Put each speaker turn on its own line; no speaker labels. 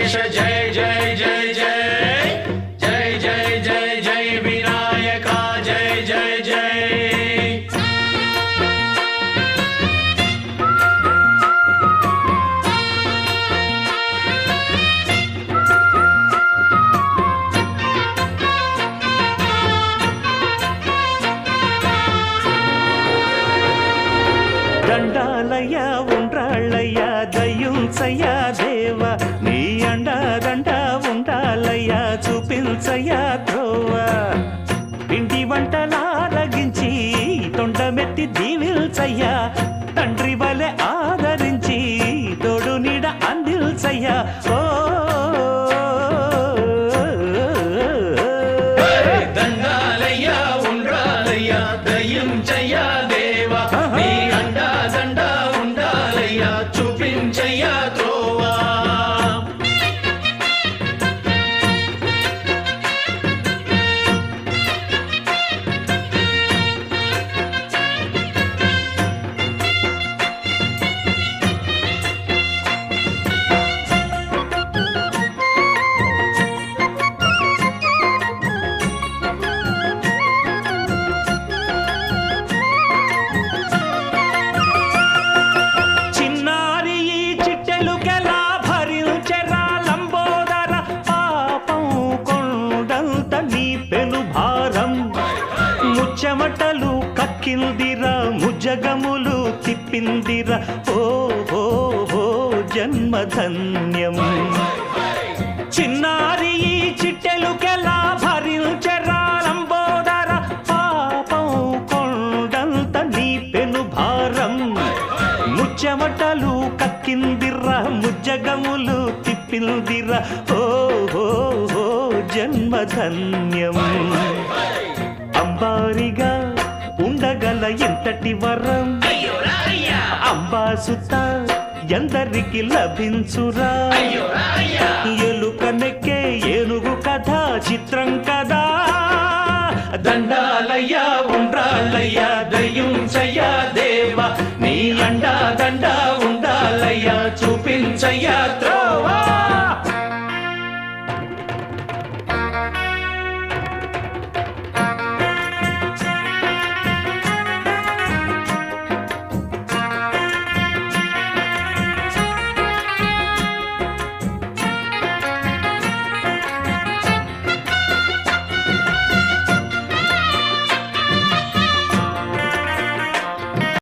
गणेश जय जय जय जय जय जय जय जय विनायका जय जय जय
దండాలయ్య ఉండ్రాళ్ళయ్య దయ్యుంచయ్య దేవ నీ అండదండ ఉండాలయ్య చూపించయ్య త్రోవ పిండి వంటలారగించి తొండమెత్తి దీవిల్చయ్య తండ్రి వలె ఆదరించి తోడు నీడ అందిల్చయ్య ఓ
దండాలయ్య ఉండ్రాలయ్య దయ్యుంచయ్య దేవ నీ అండా దండ ఉండాలయ్య చూపించయ్య త్రోవా
చిన్నారి ఈ చిట్టెలుకెలా భరించెరా లంబోదర పాపం కొండంత నీ పెను భారం ముచ్చమటలు కక్కిందిరా ముజగములు తిప్పిందిరా ఓ ఓ ఓ జన్మధన్యం చిన్నారి ఈ చిట్టెలుకెలా భరించెరా లంబోదర పాపం కొండంత నీ పెను భారం ముచ్చమటలు కక్కిందిరా ముజ్జగములు తిప్పిందిరా ఓ ఓ ఓ జన్మధన్యం అంబారిగా ఉండగల ఎంతటి వరం అంబాసుత ఎందరికి లభించురా ఎలుకనెక్కే ఏనుగు కథ చిత్రం కదా దండాలయ్య ఉండ్రాళ్ళయ్య దయ్యుంచయ్య దేవ నీ అండా